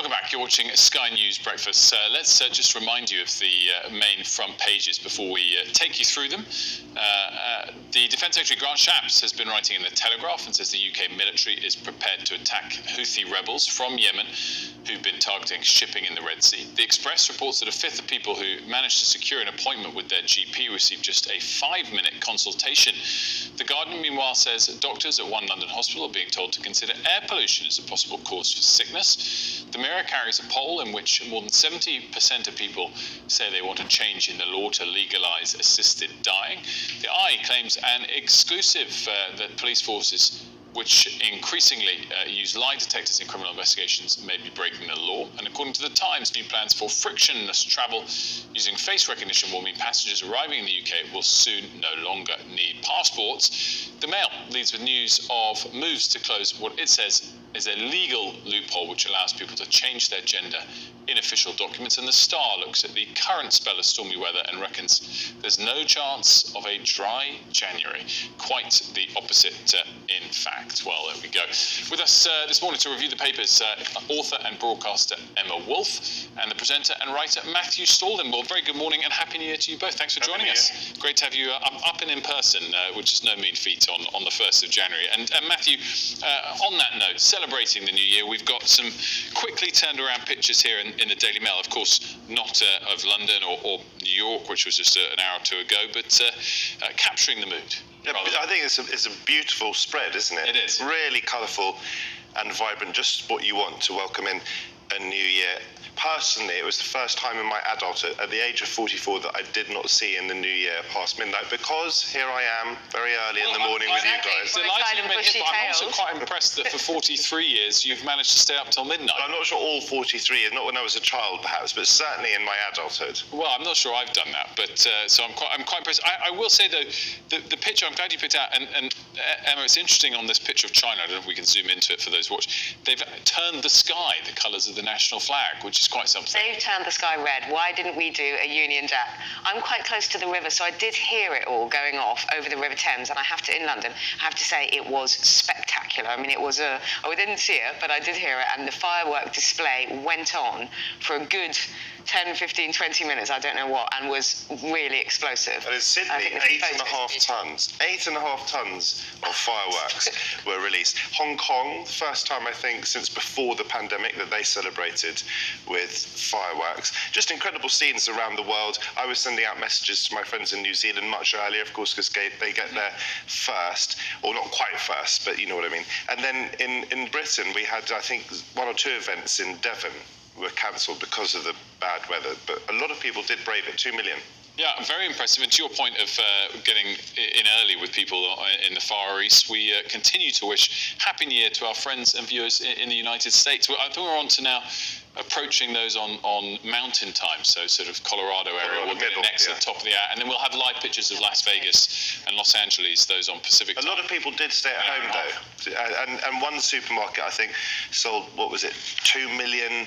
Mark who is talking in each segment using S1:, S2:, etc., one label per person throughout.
S1: Welcome back. You're watching Sky News Breakfast. Let's just remind you of the main front pages before we take you through them. The Defence Secretary Grant Shapps has been writing in the Telegraph and says the UK military is prepared to attack Houthi rebels from Yemen who've been targeting shipping in the Red Sea. The Express reports that a fifth of people who managed to secure an appointment with their GP received just a 5-minute consultation. The Guardian, meanwhile, says that doctors at one London hospital are being told to consider air pollution as a possible cause for sickness. The Mirror carries a poll in which more than 70% of people say they want a change in the law to legalise assisted dying. The Eye claims an exclusive that police forces which increasingly use lie detectors in criminal investigations may be breaking the law. And according to The Times, new plans for frictionless travel using face recognition will mean passengers arriving in the UK will soon no longer need passports. The Mail leads with news of moves to close what it says is a legal loophole which allows people to change their gender in official documents. And The Star looks at the current spell of stormy weather and reckons there's no chance of a dry January. Quite the opposite, in fact. Well, there we go. With us this morning to review the papers, author and broadcaster Emma Wolfe and the presenter and writer Matthew Staldon. Well, very good morning and Happy New Year to you both. Thanks for joining us. Great to have you up and in person, which is no mean feat on the 1st of January. And Matthew, on that note, celebrating the new year, we've got some quickly turned around pictures here in the Daily Mail. Of course, not of London or New York, which was just an hour or two ago, but capturing the mood.
S2: Yeah, I think it's a beautiful spread, isn't it?
S1: It is.
S2: Really colourful and vibrant, just what you want to welcome in a new year. Personally, it was the first time in my adulthood, at the age of 44, that I did not see in the new year past midnight, because here I am, very early in the morning with you guys.
S1: Delighted you've been here, but I'm also quite impressed that for 43 years you've managed to stay up till midnight.
S2: I'm not sure all 43 years, not when I was a child perhaps, but certainly in my adulthood.
S1: Well, I'm not sure I've done that, but so I'm quite impressed. I will say though, the picture, I'm glad you picked out, and Emma, it's interesting on this picture of China. I don't know if we can zoom into it for those watch. They've turned the sky the colours of the national flag, which is quite something.
S3: They've turned the sky red. Why didn't we do a Union Jack? I'm quite close to the river, so I did hear it all going off over the River Thames, and in London, I have to say it was spectacular. I mean, it was I didn't see it, but I did hear it, and the firework display went on for a good 10, 15, 20 minutes, I don't know what, and was really explosive.
S2: And in Sydney, 8.5 tons. 8.5 tons of fireworks were released. Hong Kong, the first time, I think, since before the pandemic that they celebrated with fireworks. Just incredible scenes around the world. I was sending out messages to my friends in New Zealand much earlier, of course, because they get there first, or not quite first, but you know what I mean. And then in Britain, we had, I think, 1 or 2 events in Devon were cancelled because of the bad weather, but a lot of people did brave it. 2 million.
S1: Yeah, very impressive. And to your point of getting in early with people in the Far East, we continue to wish Happy New Year to our friends and viewers in the United States. I think we're on to now approaching those on mountain time, so sort of Colorado area. We'll get next to the top of the hour, and then we'll have live pictures of Las Vegas and Los Angeles, those on Pacific time.
S2: A lot of people did stay at home, though. And one supermarket, I think, sold, what was it, 2 million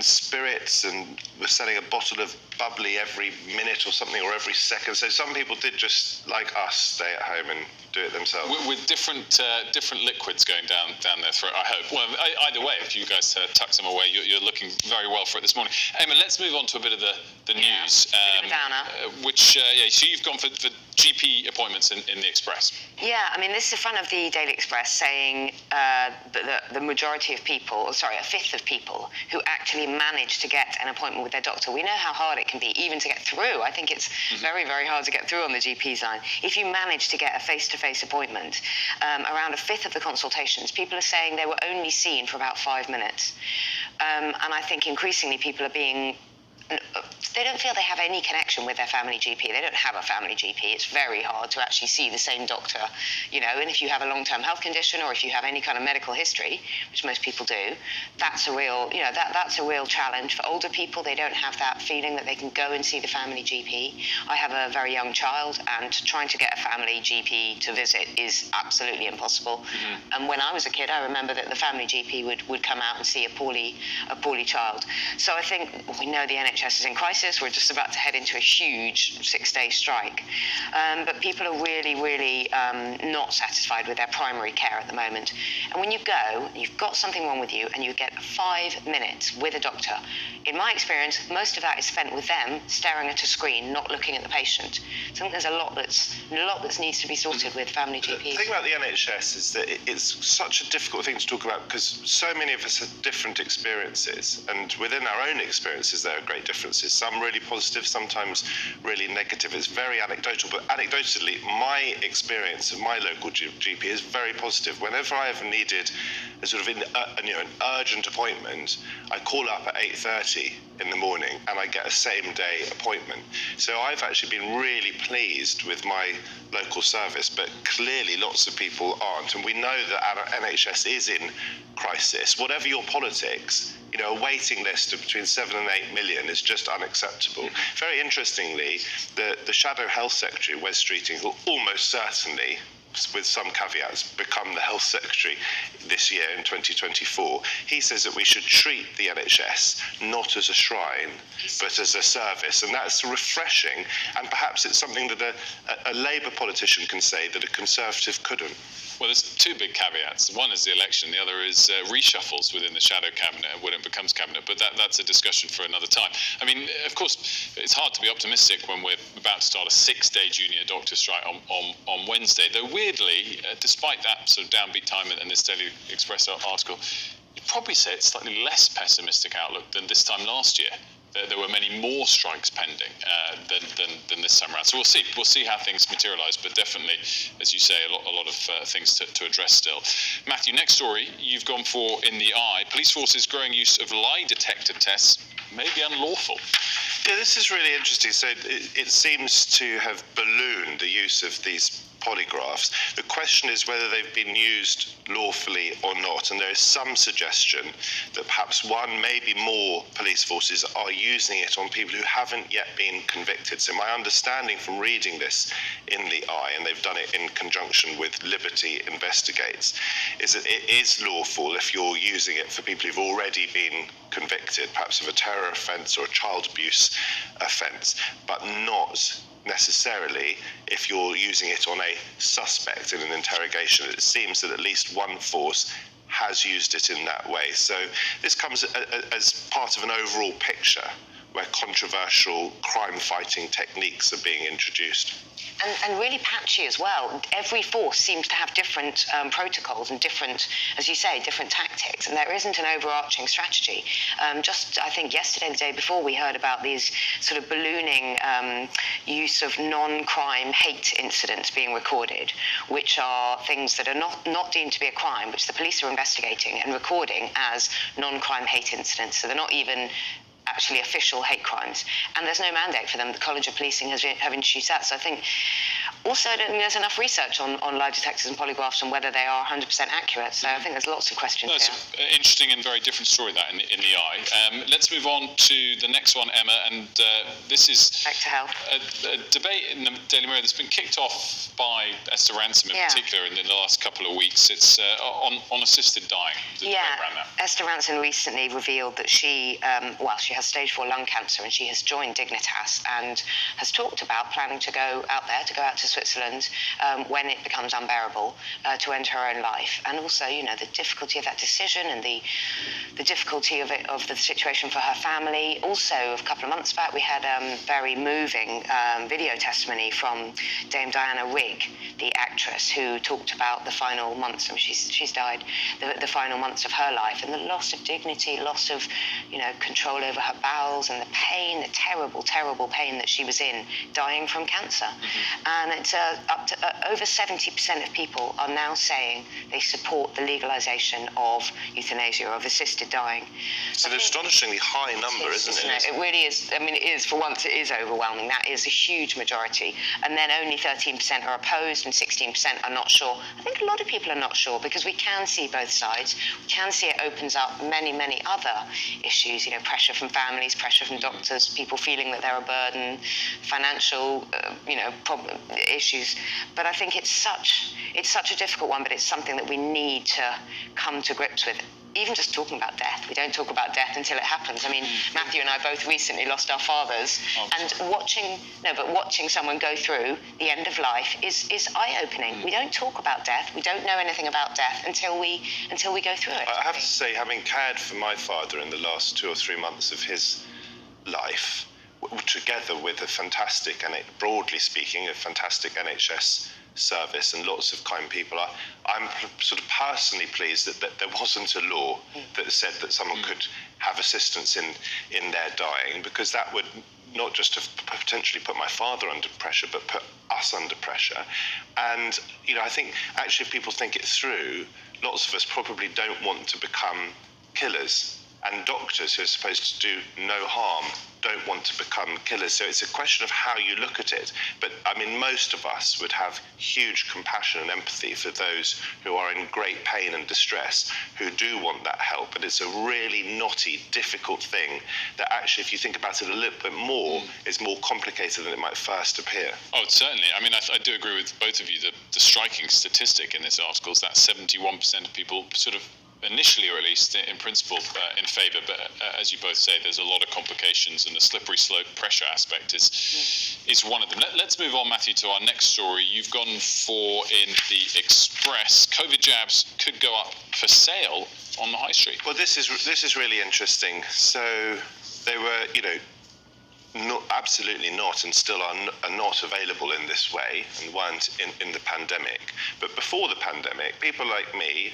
S2: spirits, and was selling a bottle of bubbly every minute or something, or every second. So some people did, just like us, stay at home and do it themselves.
S1: With different liquids going down their throat, I hope. Well, either way, if you guys tuck some away, you're looking very well for it this morning. Emma, let's move on to a bit of the news. So you've gone for GP appointments in the Express.
S3: Yeah, I mean, this is the front of the Daily Express saying that the majority of people, a fifth of people who actually manage to get an appointment with their doctor. We know how hard it can be even to get through. I think it's very, very hard to get through on the GP side. If you manage to get a face-to-face appointment, around a fifth of the consultations, people are saying they were only seen for about 5 minutes. And I think increasingly people are being they don't feel they have any connection with their family GP. They don't have a family GP. It's very hard to actually see the same doctor, you know, and if you have a long-term health condition or if you have any kind of medical history, which most people do, that's a real, you know, that's a real challenge. For older people, they don't have that feeling that they can go and see the family GP. I have a very young child, and trying to get a family GP to visit is absolutely impossible. Mm-hmm. And when I was a kid, I remember that the family GP would come out and see a poorly child. So I think we know the NHS NHS is in crisis. We're just about to head into a huge 6-day strike. But people are really, really not satisfied with their primary care at the moment. And when you go, you've got something wrong with you, and you get 5 minutes with a doctor. In my experience, most of that is spent with them staring at a screen, not looking at the patient. So I think there's a lot that needs to be sorted with family GPs.
S2: The thing about the NHS is that it's such a difficult thing to talk about because so many of us have different experiences, and within our own experiences there are great differences. Some really positive, sometimes really negative. It's very anecdotal, but anecdotally, my experience of my local GP is very positive. Whenever I have needed a sort of an urgent appointment, I call up at 8:30 in the morning and I get a same-day appointment. So I've actually been really pleased with my local service, but clearly lots of people aren't. And we know that our NHS is in crisis. Whatever your politics, a waiting list of between 7 and 8 million is just unacceptable. Very interestingly, the Shadow Health Secretary, Wes Streeting, will almost certainly, with some caveats, become the Health Secretary this year in 2024. He says that we should treat the NHS not as a shrine, but as a service. And that's refreshing. And perhaps it's something that a Labour politician can say that a Conservative couldn't.
S1: Well, there's two big caveats. One is the election. The other is reshuffles within the shadow cabinet when it becomes cabinet. But that's a discussion for another time. I mean, of course, it's hard to be optimistic when we're about to start a 6-day junior doctor strike on Wednesday. Though weirdly, despite that sort of downbeat time in this Daily Express article, you'd probably say it's slightly less pessimistic outlook than this time last year. There were many more strikes pending than this time around. So we'll see how things materialise. But definitely, as you say, a lot of things to address still. Matthew, next story you've gone for in the eye. Police forces' growing use of lie detector tests may be unlawful.
S2: Yeah, this is really interesting. So it seems to have ballooned the use of these polygraphs. The question is whether they've been used lawfully or not, and there is some suggestion that perhaps one, maybe more police forces are using it on people who haven't yet been convicted. So my understanding from reading this in the Eye, and they've done it in conjunction with Liberty Investigates, is that it is lawful if you're using it for people who've already been convicted, perhaps of a terror offence or a child abuse offence, but not necessarily if you're using it on a suspect in an interrogation. It seems that at least one force has used it in that way. So this comes as part of an overall picture where controversial crime-fighting techniques are being introduced.
S3: And really patchy as well. Every force seems to have different protocols and different, as you say, different tactics, and there isn't an overarching strategy. Just, I think, yesterday, the day before, we heard about these sort of ballooning use of non-crime hate incidents being recorded, which are things that are not deemed to be a crime, which the police are investigating and recording as non-crime hate incidents. So they're not even actually official hate crimes, and there's no mandate for them. The College of Policing have introduced that. So I think also I don't think there's enough research on lie detectors and polygraphs and whether they are 100% accurate. So I think there's lots of questions
S1: here. That's an interesting and very different story, that in the Eye. Let's move on to the next one, Emma, and this is
S3: back to health.
S1: A debate in the Daily Mirror that's been kicked off by Esther Ransom in particular in the last couple of weeks. It's on assisted dying.
S3: Esther Ransom recently revealed that she has stage 4 lung cancer, and she has joined Dignitas and has talked about planning to go out to Switzerland when it becomes unbearable, to end her own life. And also, the difficulty of that decision and the difficulty of the situation for her family. Also, a couple of months back, we had very moving video testimony from Dame Diana Rigg, the actress, who talked about the final months, and she's died, the final months of her life, and the loss of dignity, loss of, control over her bowels, and the pain, the terrible, terrible pain that she was in, dying from cancer. Mm-hmm. And it's up to over 70% of people are now saying they support the legalization of euthanasia, of assisted dying.
S2: So an astonishingly high number, isn't it?
S3: It really is. I mean, it is, for once, it is overwhelming. That is a huge majority. And then only 13% are opposed and 16% are not sure. I think a lot of people are not sure because we can see both sides. We can see it opens up many, many other issues, pressure from families, pressure from doctors, people feeling that they're a burden, financial, problem issues. But I think it's such a difficult one, but it's something that we need to come to grips with even just talking about death. We don't talk about death until it happens. I mean, Matthew and I both recently lost our fathers, and watching someone go through the end of life is eye-opening. We don't talk about death. We don't know anything about death until we go through it.
S2: I have to say, having cared for my father in the last 2 or 3 months of his life, together with a fantastic, and broadly speaking, a fantastic NHS service and lots of kind people, I'm sort of personally pleased that there wasn't a law that said that someone could have assistance in their dying, because that would not just have potentially put my father under pressure, but put us under pressure. And, I think actually if people think it through, lots of us probably don't want to become killers. And doctors who are supposed to do no harm don't want to become killers. So it's a question of how you look at it. But I mean, most of us would have huge compassion and empathy for those who are in great pain and distress, who do want that help. And it's a really knotty, difficult thing that actually, if you think about it a little bit more, is more complicated than it might first appear.
S1: Oh, certainly. I mean, I do agree with both of you. The striking statistic in this article is that 71% of people sort of initially, or at least in principle, in favour, but as you both say, there's a lot of complications, and the slippery slope pressure aspect is one of them. Let's move on, Matthew, to our next story. You've gone for, in the Express, COVID jabs could go up for sale on the high street.
S2: Well, this is really interesting. So they were, absolutely not, and still are not available in this way, and weren't in the pandemic. But before the pandemic, people like me,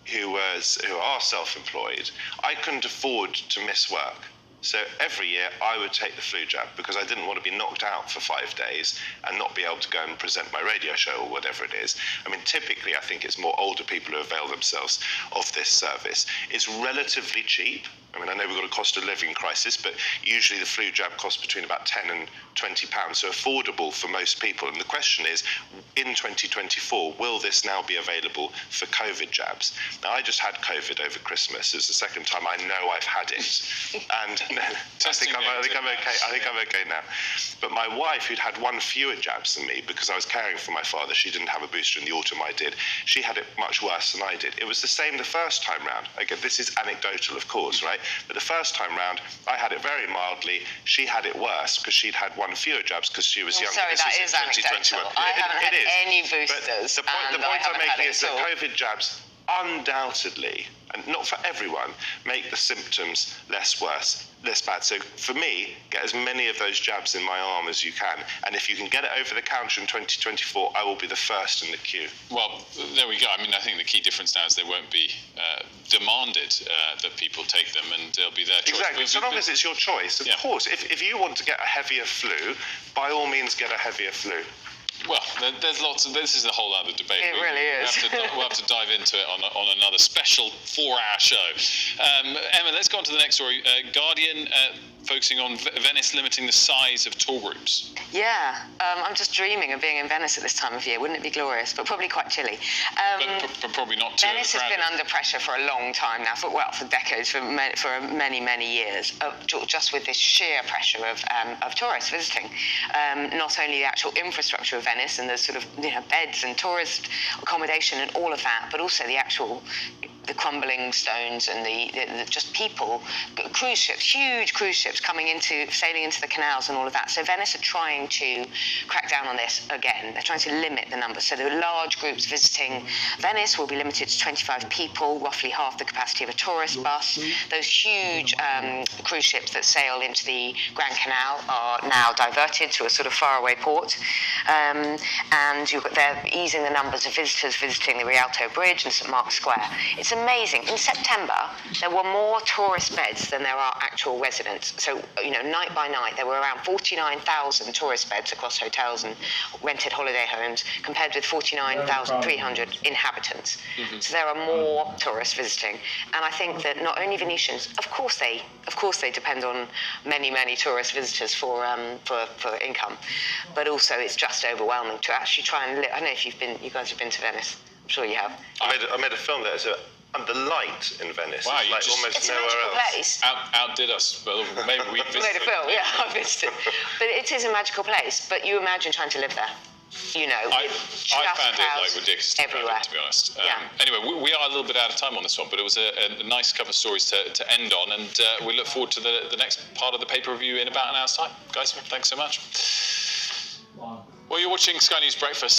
S2: who are self-employed, I couldn't afford to miss work. So every year I would take the flu jab because I didn't want to be knocked out for 5 days and not be able to go and present my radio show or whatever it is. I mean, typically I think it's more older people who avail themselves of this service. It's relatively cheap. I mean, I know we've got a cost of living crisis, but usually the flu jab costs between about £10 and £20, so affordable for most people. And the question is, in 2024, will this now be available for COVID jabs? Now, I just had COVID over Christmas. It's the second time I know I've had it, and I think I'm okay. I think I'm okay now. But my wife, who'd had one fewer jabs than me because I was caring for my father, she didn't have a booster in the autumn. I did. She had it much worse than I did. It was the same the first time round. Again, this is anecdotal, of course, right? But the first time round, I had it very mildly. She had it worse because she'd had one fewer jabs because she was younger.
S3: Sorry,
S2: this
S3: that
S2: was
S3: is anecdotal. I haven't had any boosters.
S2: But the point I'm making is that COVID jabs undoubtedly, and not for everyone, make the symptoms less bad. So for me, get as many of those jabs in my arm as you can. And if you can get it over the counter in 2024, I will be the first in the queue.
S1: Well, there we go. I mean, I think the key difference now is they won't be demanded that people take them, and they'll be their choice.
S2: Exactly. So long as it's your choice. Of course, if you want to get a heavier flu, by all means get a heavier flu.
S1: Well, there's lots of, this is a whole other debate.
S3: It really is.
S1: We'll have to dive into it on another special 4-hour show. Emma, let's go on to the next story. Guardian focusing on Venice limiting the size of tour groups.
S3: Yeah, I'm just dreaming of being in Venice at this time of year. Wouldn't it be glorious? But probably quite chilly.
S1: But probably not too
S3: Venice has been under pressure for a long time now, for decades, for many, many years, just with this sheer pressure of tourists visiting. Not only the actual infrastructure of Venice and the sort of beds and tourist accommodation and all of that, but also the crumbling stones and the just people, cruise ships, huge cruise ships sailing into the canals and all of that. So Venice are trying to crack down on this again. They're trying to limit the numbers. So the large groups visiting Venice will be limited to 25 people, roughly half the capacity of a tourist bus. Those huge cruise ships that sail into the Grand Canal are now diverted to a sort of faraway port. And they're easing the numbers of visitors visiting the Rialto Bridge and St Mark's Square. It's amazing. In September, there were more tourist beds than there are actual residents. So, night by night, there were around 49,000 tourist beds across hotels and rented holiday homes, compared with 49,300 inhabitants. Mm-hmm. So there are more tourists visiting. And I think that not only Venetians, of course they depend on many, many tourist visitors for income, but also it's just overwhelming to actually try and live. I don't know if you guys have been to Venice. I'm sure you have.
S2: I made a film there. So under light in Venice.
S1: Wow,
S2: it's almost
S3: it's
S2: nowhere
S3: a magical
S2: else.
S3: place.
S1: Outdid us, but maybe we visited.
S3: Made a film, yeah, I visited. But it is a magical place. But you imagine trying to live there. you know,
S1: I
S3: just
S1: found it
S3: crowds
S1: like ridiculously
S3: everywhere.
S1: crowded, to be honest.
S3: Yeah.
S1: Anyway, we are a little bit out of time on this one, but it was a nice couple of stories to end on, and we look forward to the next part of the paper review in about an hour's time. Guys, thanks so much. Well, you're watching Sky News Breakfast.